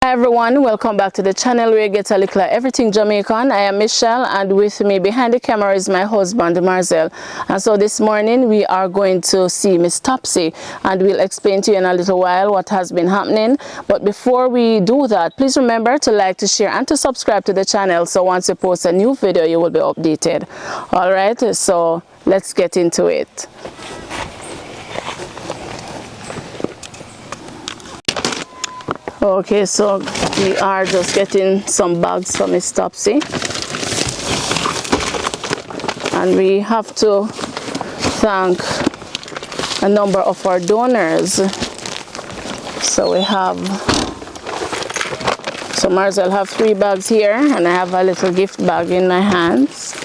Hi everyone, welcome back to the channel where you get a little everything Jamaican. I am Michelle, and with me behind the camera is my husband Marcel. And so this morning we are going to see Miss Topsy, and we'll explain to you in a little while what has been happening. But before we do that, please remember to like, to share and to subscribe to the channel, so once you post a new video you will be updated. Alright, so let's get into it. Okay, so we are just getting some bags for Miss Topsy, and we have to thank a number of our donors. So we have, so Marcel have 3 bags here, and I have a little gift bag in my hands.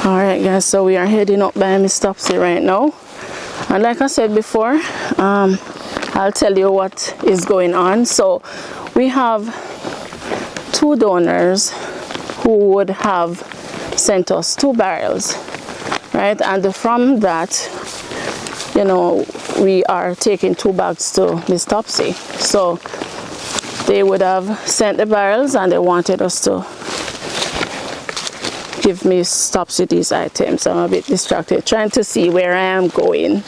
Alright guys, so we are heading up by Miss Topsy right now, and like I said before, I'll tell you what is going on. So we have 2 donors who would have sent us 2 barrels, right? And from that, you know, we are taking 2 bags to Miss Topsy. So they would have sent the barrels and they wanted us to give me Topsy these items. I'm a bit distracted trying to see where I am going.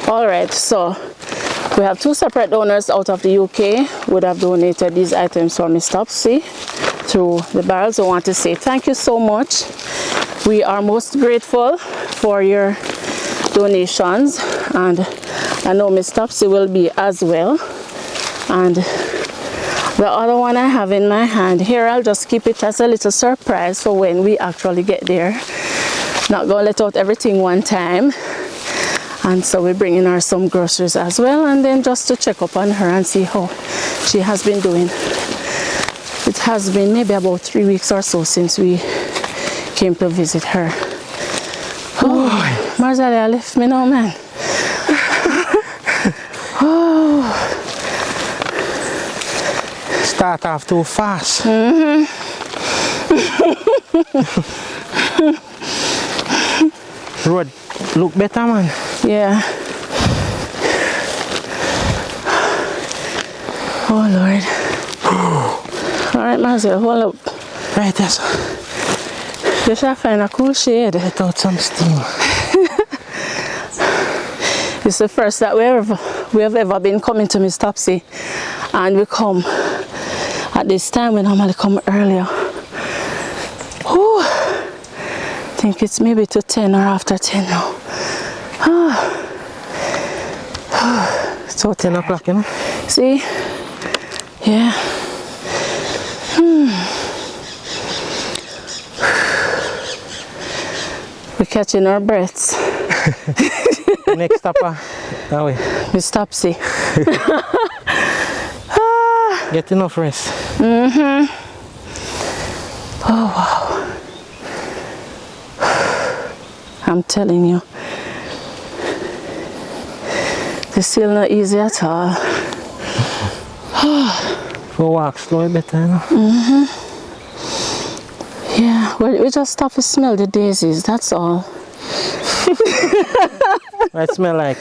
Alright, so we have 2 separate donors out of the UK would have donated these items for Miss Topsy through the barrels. I want to say thank you so much. We are most grateful for your donations, and I know Miss Topsy will be as well. And the other one I have in my hand here, I'll just keep it as a little surprise for when we actually get there. Not gonna let out everything one time. And so we're bringing her some groceries as well, and then just to check up on her and see how she has been doing. It has been maybe about 3 weeks or so since we came to visit her. Oh, Marzalia left me now, man. Oh. Start off too fast. Road look better, man. Yeah. Oh Lord. Alright, Marcel, hold up. Right, yes. You should find a cool shade. Let out some steam. It's the first that we have ever been coming to Miss Topsy, and we come at this time. We normally come earlier. Ooh, I think it's maybe to 10 or after 10 now. So 10 o'clock, you know? See? Yeah. We're catching our breaths. Next stop, that way. Miss Topsy. Get enough rest. Oh wow. I'm telling you, this is still not easy at all. Go walk slow better, you know? Yeah, well, we just have to smell the daisies, that's all. What it smell like?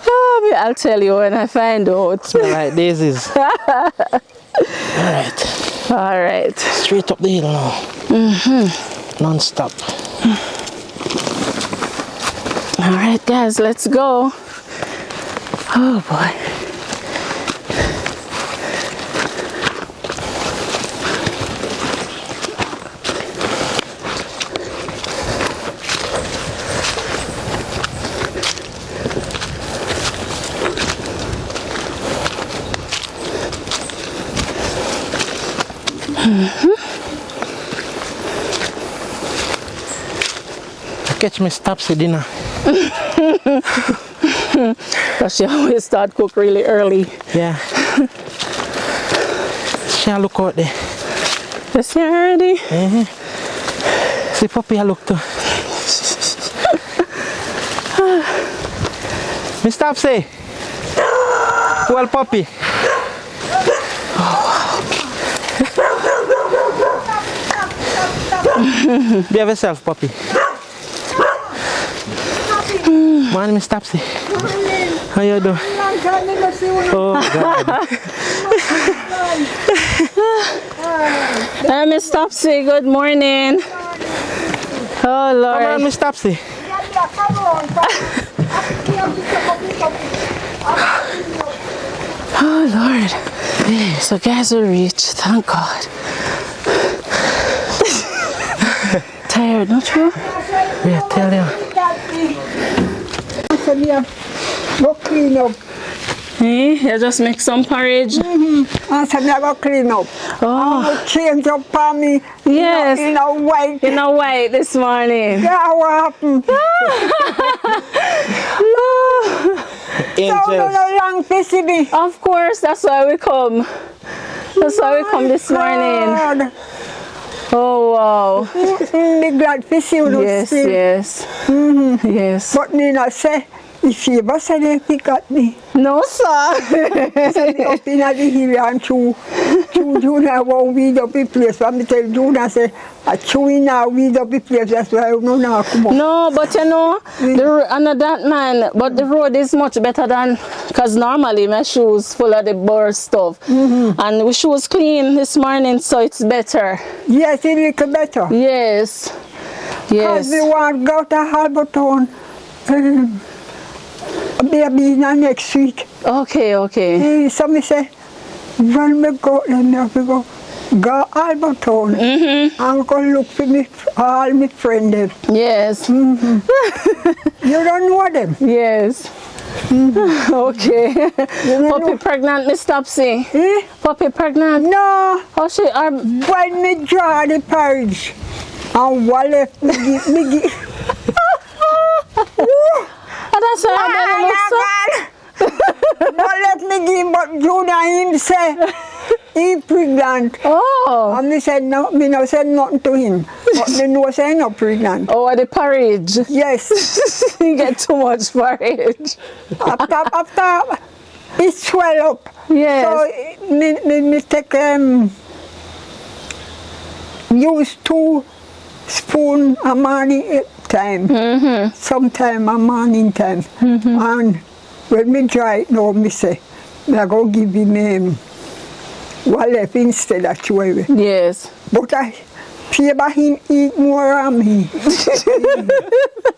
Oh, I'll tell you when I find out. Smell like daisies. Alright. Alright. Straight up the hill now. Non-stop. Alright guys, let's go. Oh boy. Catch Miss Topsy dinner. Because she always start cook really early. Yeah. She look out there. You see her already? See puppy I look too. Miss Topsy. Well puppy. Behave yourself, puppy. Morning, Miss Topsy. How you doing? Oh, God. Hi, Miss Topsy. Good morning. Oh, Come Lord. on, Miss Topsy. Oh, Lord. So, guys, we reached. Thank God. Tired, don't you? Yeah, tell you. Go clean up. You just make some porridge. I said, I go clean up. Oh, Change up on me. yes. You know, white. You know white this morning. Yeah, what happened? So, no long fishy me. Of course, that's why we come. That's why we come this morning. God. Oh, wow. Be glad fishy you. Yes, still. yes. Yes. But Nina say, if you ever say they pick at me, No, sir. send me up in the hill and chew Junior won't weed up the place. When me tell Junior, say, I chew in now weed up the place, that's why I don't know come up. No, but you know, that man, but the road is much better than, because normally my shoes full of the burr stuff. And my shoes clean this morning, so it's better. Yes, it's a little better. Yes. Yes. Because we want to go to Harbortown. Maybe next week. Okay, okay. So me say, when we go, then we have to go Harbortown. I'm going to look for all my friends. Yes. You don't know them? Yes. Okay. Puppy pregnant, Miss Topsy. Eh? Puppy pregnant. No. Oh, she are. When me draw the porridge, and what left me give. Oh, that's why her belly looks so. What let me give, but Junior him say, he pregnant. Oh. And me said, no, me no said nothing to him. But me no say no pregnant. Oh, the porridge. Yes. You get too much porridge. After it swell up. Yes. So me take use 2 spoon a morning time. Sometime a morning time. And when me dry it now, me say, I go give him what left instead of throw away. Yes. But I favor him eat more than me.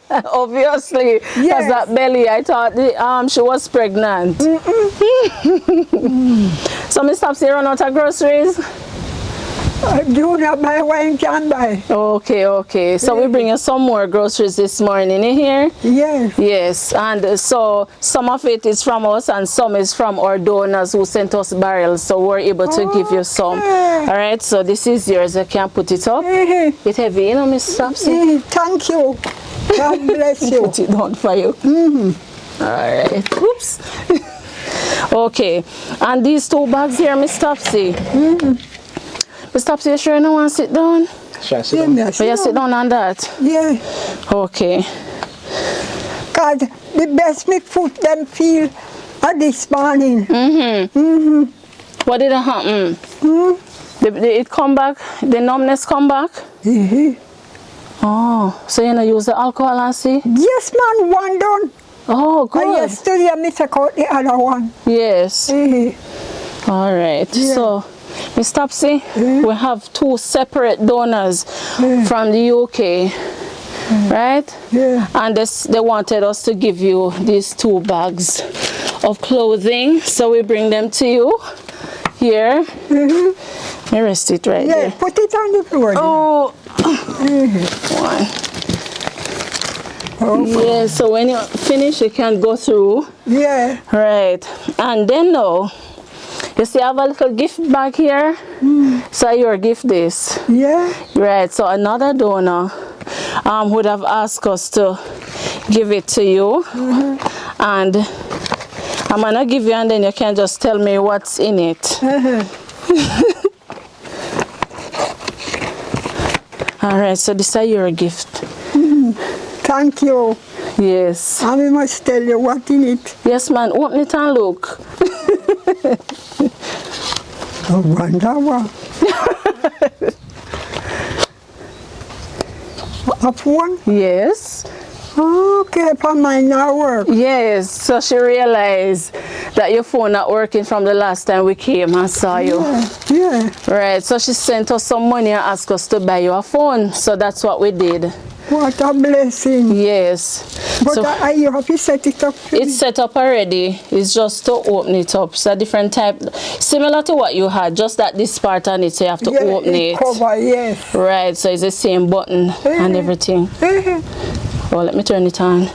Obviously, because Yes. that belly, I thought she was pregnant. So, Miss Topsy run out of groceries? Junior buy wine can buy. Okay, okay. So we bring you some more groceries this morning in here? Yes. Yes, and so some of it is from us and some is from our donors who sent us barrels, so we're able to give you some. All right, so this is yours. I can put it up. It's heavy, you know, Miss Topsy? Thank you. God bless you. Put it down for you. All right. Oops. Okay, and these 2 bags here, Miss Topsy. Miss Topsy, you sure you don't want to sit down? Shall I sit Yeah, down? me Or you sit down on that? Yeah. Okay. God, the best me foot them feel this morning. What did happen? It come back? The numbness come back? Oh, so you know use the alcohol and see? Yes, man, one done. Oh, And good. yesterday I take out the other one. Yes. All right. Yeah. So, Miss Topsy, we have 2 separate donors from the UK, right? Yeah. And they wanted us to give you these 2 bags of clothing, so we bring them to you here. Let me rest it right Yeah, there. put it on the floor. Oh, one. Yeah, so when you finish, you can go through. Yeah. Right. And then now, you see I have a little gift bag here. So your gift this. Yeah. Right, so another donor would have asked us to give it to you. And I'm gonna give you and then you can just tell me what's in it. All right, so this is your gift. Thank you. Yes. I must tell you what in it. Yes, man. Open it and look. I wonder what. A phone? Yes. Okay, for mine not work. Yes, so she realized that your phone not working from the last time we came and saw you. Yeah. Right, so she sent us some money and asked us to buy you a phone. So that's what we did. What a blessing. Yes. But So you have to set it up. it's set up already. It's just to open it up. It's a different type, similar to what you had, just that this part on it, so you have to open it. Cover, yes. Right, so it's the same button and everything. Oh, let me turn it on.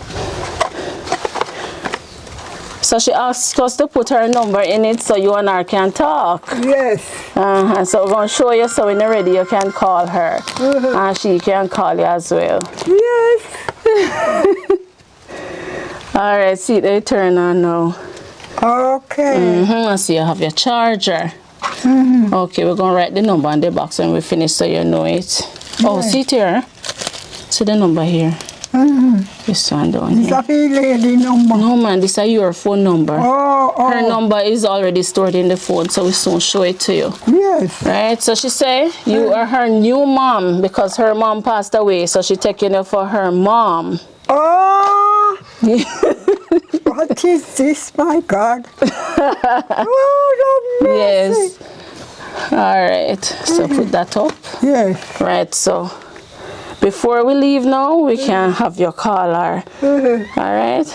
So she asked us to put her number in it so you and her can talk. Yes. So we're going to show you, so when you're ready you can call her. And she can call you as well. Yes. Alright, see, they turn on now. Okay. I see you have your charger. Okay, we're going to write the number on the box when we finish so you know it. Oh, see it here. See the number here. This one down It's here. a lady number. No man, this is your phone number. Oh. Her number is already stored in the phone, so we soon show it to you. Yes. Right, so she say you are her new mom because her mom passed away, so she taking you for her mom. Oh. What is this, my God? Oh, Lord, Yes. All right, so put that up. Yes. Right, so before we leave now, we can have your caller. All right,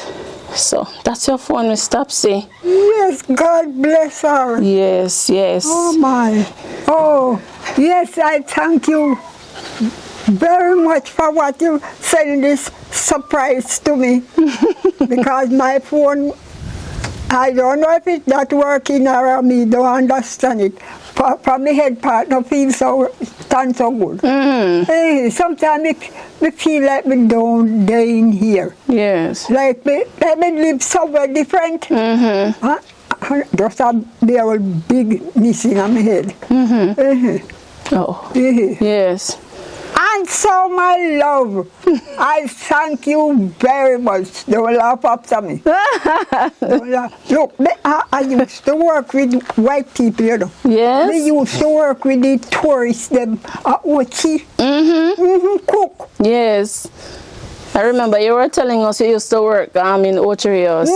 so that's your phone, Miss Topsy. Yes, God bless her. Yes, yes. Oh, my. Oh, yes, I thank you very much for what you sent this surprise to me. Because my phone, I don't know if it's not working or me don't understand it. For my head part, no feel so good. Hey, sometimes me feel like me down there in here. Yes. Like me live somewhere different. Just a very big missing on my head. Oh. Yes. And so, my love, I thank you very much. Don't laugh after me. Look, I used to work with white people, you know. Yes. They used to work with the tourists, them Ochi. Cook. Yes. I remember you were telling us you used to work in Ocherios.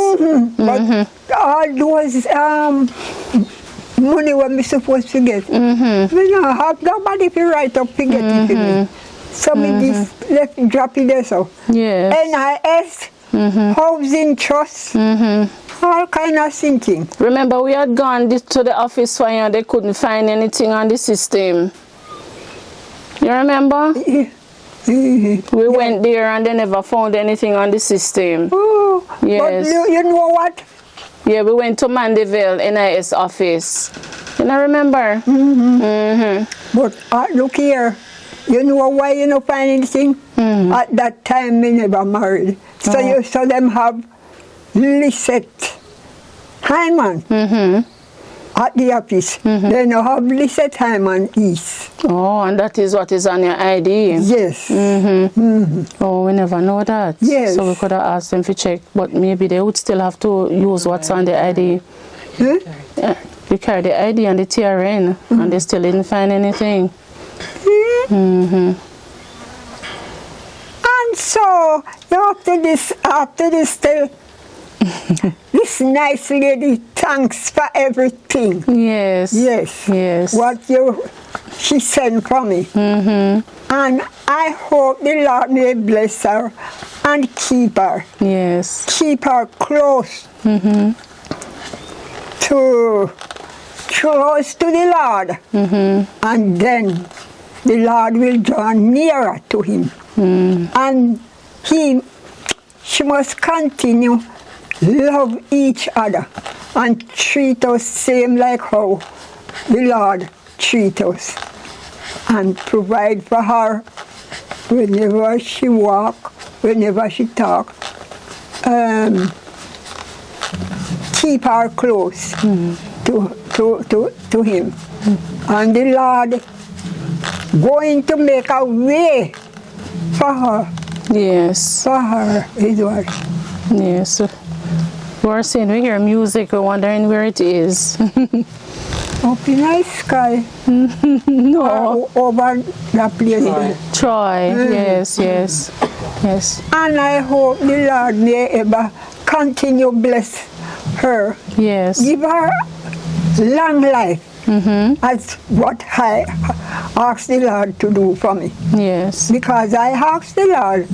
But all those money what me supposed to get. We don't have nobody to write up to get it for me. So me just left drop it there so. Yes. NIS, housing trust, all kind of thinking. Remember we had gone to the office for you and they couldn't find anything on the system. You remember? We went there and they never found anything on the system. Oh, Yes. but you know what? Yeah, we went to Mandeville NIS office. You know, remember? But look here, you know why you don't find anything? At that time, me never married. So you saw them have Lisette Hyman at the office. They now have Lisette Hyman East. Oh, and that is what is on your ID? Yes. Oh, we never know that. Yes. So we could have asked them to check, but maybe they would still have to use what's on the ID. Yeah, you carry the ID and the TRN, and they still didn't find anything. And so, after this, this nice lady, thanks for everything. Yes. Yes. Yes. What she sent for me. And I hope the Lord may bless her and keep her. Yes. Keep her close close to the Lord. And then the Lord will draw nearer to him. And she must continue love each other and treat us same like how the Lord treat us, and provide for her whenever she walk, whenever she talk. Keep her close to him. And the Lord going to make a way for her. Yes. For her is what. Yes. We were saying we hear music, we're wondering where it is. Up in the sky. No. Over that place there. Troy. Yes, yes. Yes. And I hope the Lord may ever continue bless her. Yes. Give her long life. That's what I ask the Lord to do for me. Yes. Because I asked the Lord,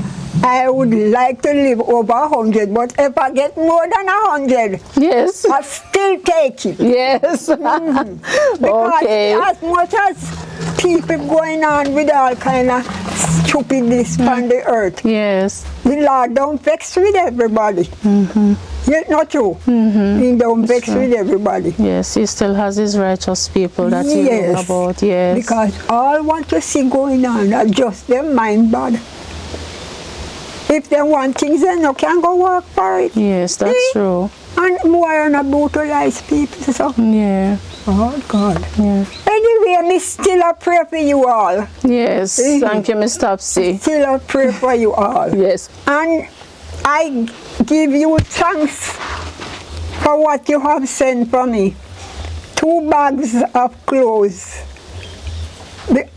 I would like to live over 100, but if I get more than 100, Yes. I still take it. Yes. Because Okay. as much as people going on with all kind of stupidness on the earth, Yes. the Lord don't vex with everybody. Yet not true. He don't vex with everybody. Yes, he still has his righteous people that he know about. Yes. Because all want to see going on are just their mind bad. If they want things, they no can go work for it. Yes, that's true. And more and brutalize people. So. Yeah. Oh God. Yeah. Anyway, me still a pray for you all. Yes. Thank you, Miss Topsy. Still a pray for you all. Yes. And I give you thanks for what you have sent for me. 2 bags of clothes.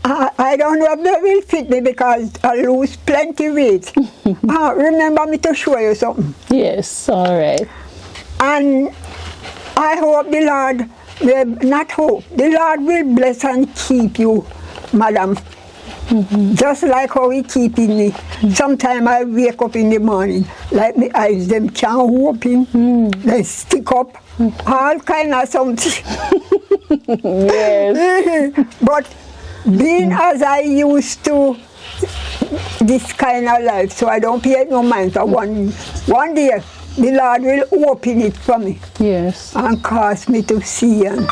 I don't know if they will fit me because I lose plenty weight. Remember me to show you something. Yes, all right. And I hope the Lord, not hope, the Lord will bless and keep you, madam. Just like how he keeping me. Sometimes I wake up in the morning, like my eyes, them can't open, they stick up, all kind of something. Yes. But being as I used to this kind of life, so I don't pay no mind for one day, the Lord will open it for me. Yes. And cause me to see. And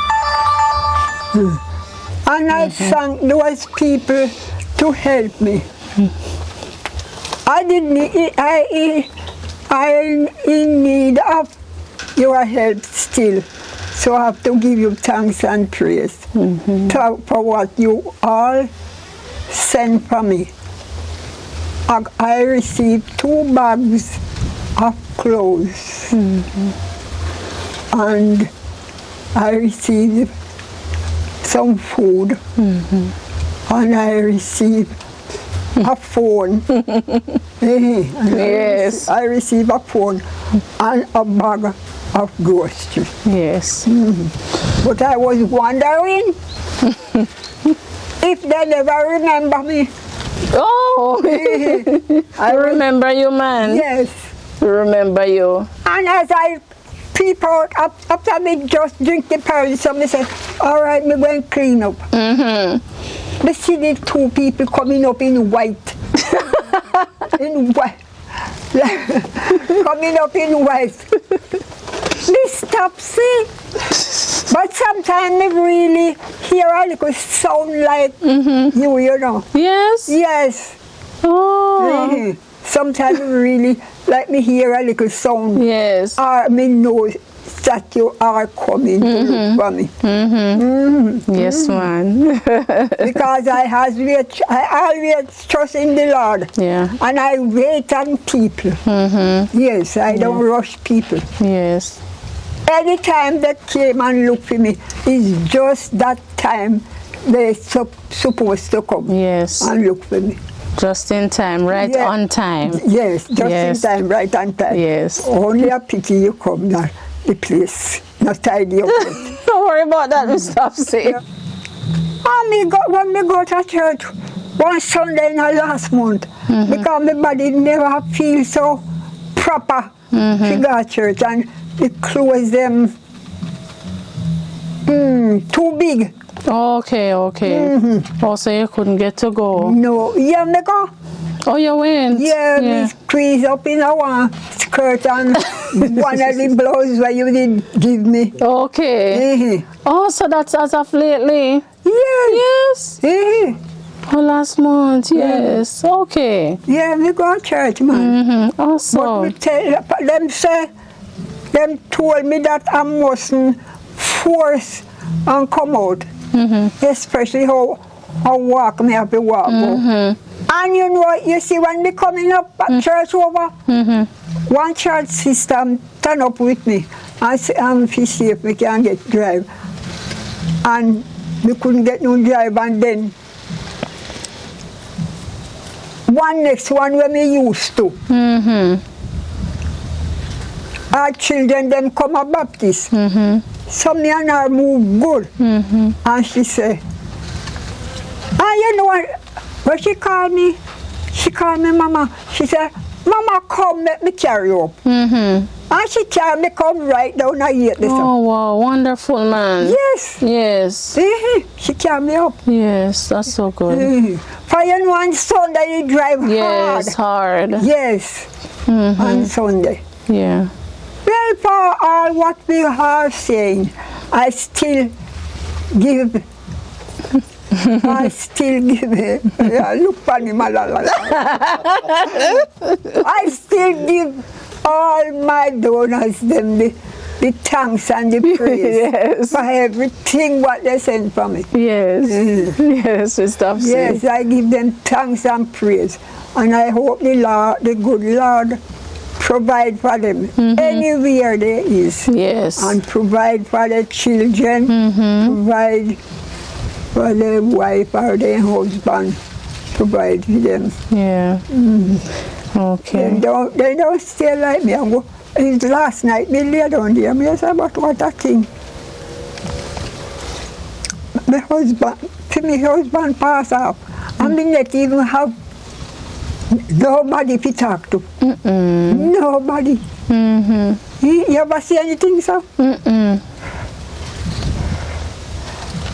I thank those people to help me. I'm in need of your help still. So I have to give you thanks and praise for what you all sent for me. I received 2 bags of clothes. And I received some food. And I received a phone. Yes. I received a phone and a bag of groceries. Yes. But I was wondering if they never remember me. Oh, I remember you, man. Yes. Remember you. And as I peep out, after me just drink the porridge, so I said, all right, me go and clean up. Me see the 2 people coming up in white. In white. Coming up in white. Miss Topsy. But sometimes me really hear a little sound like you know. Yes? Yes. Oh. Sometimes really like me hear a little sound. Yes. Or me know that you are coming to look for me. Yes, man. Because I always trust in the Lord. Yeah. And I wait on people. Yes, I don't rush people. Yes. Anytime they came and looked for me, it's just that time they're supposed to come Yes. and look for me. Just in time, right on time. Yes, just Yes. in time, right on time. Yes. Only a pity you come now, the place not tidy up yet. Don't worry about that, Miss Topsy. And when me go to church one Sunday in the last month, because my body never feel so proper to go to church, and the clothes them too big. Okay. Also, you couldn't get to go. No, yeah, me go. Oh, you went? Yeah, me squeeze up in a one skirt and one of the blouses where you did give me. Okay. Oh, so that's as of lately? Yes. Yes. Oh, last month, yes. Okay. Yeah, me go to church, man. Awesome. But them told me that I mustn't force and come out. Especially how walk me have to walk. And you know, you see when me coming up at church over, one church sister turn up with me and say, I'm see if we can get drive. and we couldn't get no drive, and then one next one when we used to. Our children them come a Baptist. So me and her move good. And she say, you know what she called me? She called me Mama. She said, Mama, come let me carry you up. And she carried me come right down a gate. Oh wow, wonderful man. Yes. Yes. She carried me up. Yes, that's so good. For you know on Sunday you drive Yes, hard. Yes. On Sunday. Yeah. Well, for all what we are saying, I still give. I still give it. Look for him, I still give all my donors them the thanks and the praise Yes. for everything what they send for me. Yes. Yes, Mr. Topsy. Yes, I give them thanks and praise. And I hope the Lord, the good Lord, provide for them anywhere there is. Yes. And provide for their children, provide for their wife or their husband, provide for them. Yeah. Okay. They don't stay like me. And go, last night, me lay down there, me say, but what a thing. My husband passed off, and me not even have nobody to talk to. Nobody. You ever see anything, sir?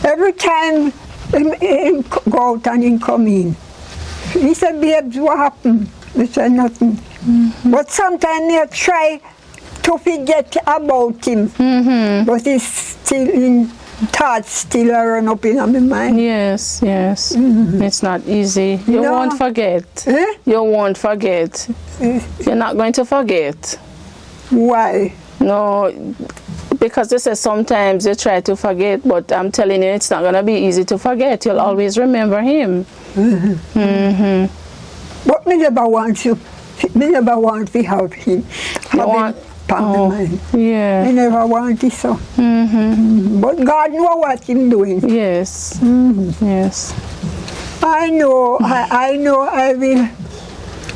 Every time he go out and he come in, he said, babes, what happened? I said, nothing. But sometimes I try to forget about him. But he's still in thoughts, still run up in my mind. Yes, yes. It's not easy. You won't forget. You won't forget. You're not going to forget. Why? No, because this is sometimes you try to forget, but I'm telling you, it's not going to be easy to forget. You'll always remember him. But me never want to have him. Mind. Yeah. I never want it so. But God knows what He's doing. Yes. Yes. I know I will.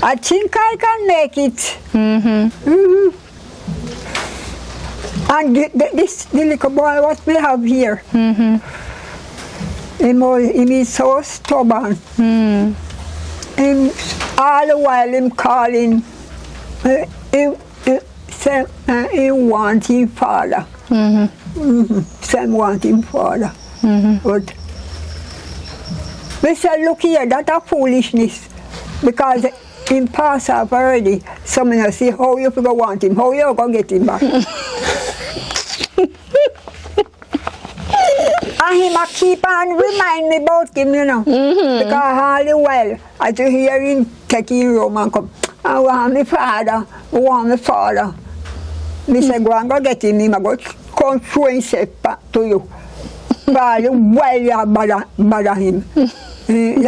I think I can make it. And the little boy what we have here, he is so stubborn. All the while him calling, he want him father. Sam want him father. But we said, look here, that's a foolishness. Because him pass off already. Someone say, how you go want him? How you go get him back? And he must keep on remind me about him, you know. Because all the while, I just hear him taking room and come, I want my father, I want my father. Me say, go and go get him, he must come throw himself back to you. But all the while you bother him. You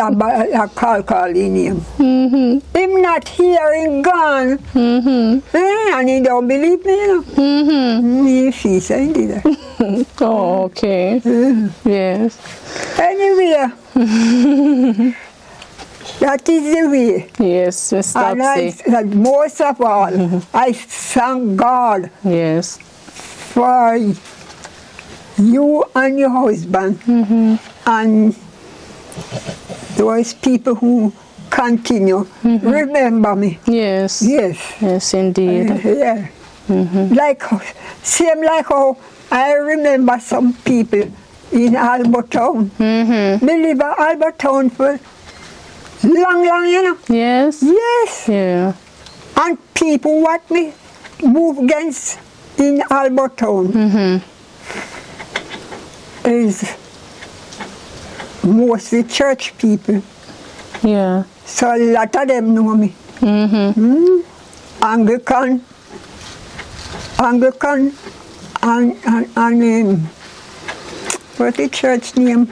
calling him. Him not here, he gone. And he don't believe me, you know. He feels I did that. Oh, okay. Yes. Anyway, that is the way. Yes, Miss Topsy. And most of all, I thank God Yes. for you and your husband and those people who continue. Remember me. Yes. Yes. Yes, indeed. Yeah. Same like how I remember some people in Albertown. They live in Albertown for long, you know. Yes. Yes. Yeah. And people what me move against in Albertown is mostly church people. Yeah. So a lot of them know me. Anglican, and what's the church name?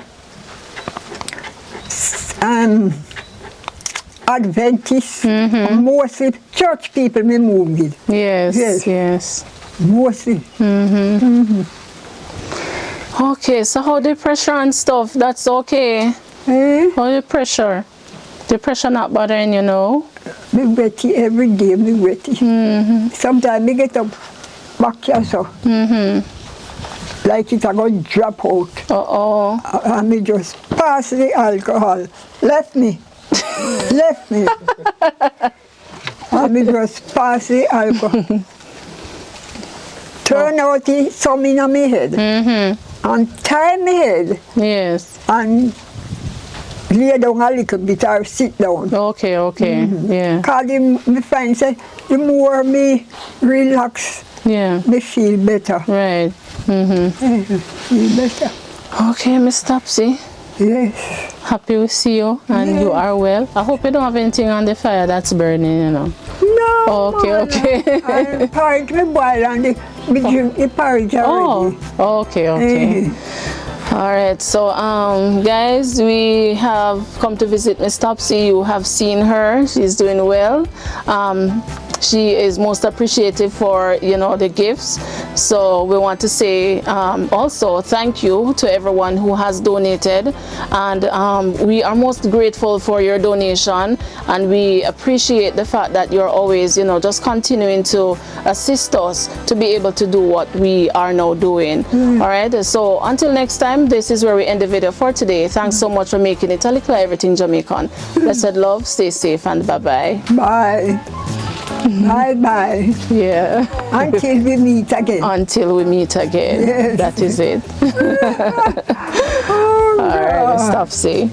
Adventist. Mostly church people me move with. Yes. Yes. Yes. Mostly. Okay, so how the pressure and stuff, that's okay? Eh? How the pressure? The pressure not bothering you now? Me wetty every day, me wetty. Sometimes me get up back here so. Like it's a going to drop out. Uh-oh. And me just pass the alcohol. Left me. Left me. And me just pass the alcohol. Turn out the some in my head. And tie my head. Yes. And lay down a little bit or sit down. Okay, okay. Yeah. Because my friend say, the more me relax, Yeah. me feel better. Right. Feel better. Okay, Miss Topsy. Yes. Happy we see you and you are well. I hope you don't have anything on the fire that's burning, you know. No. Okay, man, okay. I porridge me boil and me drink the porridge already. Oh, okay, okay. All right, so guys, we have come to visit Miss Topsy. You have seen her. She's doing well. She is most appreciative for, you know, the gifts. So we want to say also thank you to everyone who has donated, and we are most grateful for your donation, and we appreciate the fact that you're always, you know, just continuing to assist us to be able to do what we are now doing. All right, so until next time, this is where we end the video for today. Thanks so much for making it a Likkle Everything Jamaican. Blessed love, stay safe, and bye-bye. Bye. Bye-bye. Yeah. Until we meet again. Until we meet again. Yes. That is it. Oh, All right, God. Topsy.